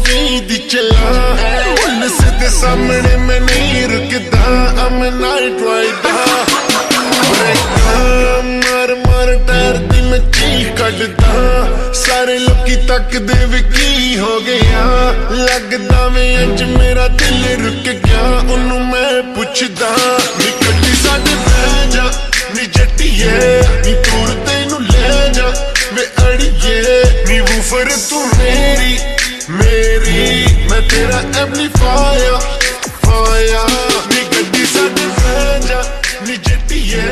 उम्मीद चला पुलिस दे सामने मैं नहीं रुकदा I'm a night rider मार मार टायर दी मैं चीख कढदा सारे लोकी तकदे वे की हो गया लगदा वे अज मेरा दिल रुक गया उन्नू मैं पुछदा नी कड्डी साडे बह जा नी जट्टिए नी दूर तैनू ले जा वे अड़िए नी वूफर तू मेरी मैं तेरा एम्पलीफायर फायर नी गड्डी साडे बह जा नी जट्टिए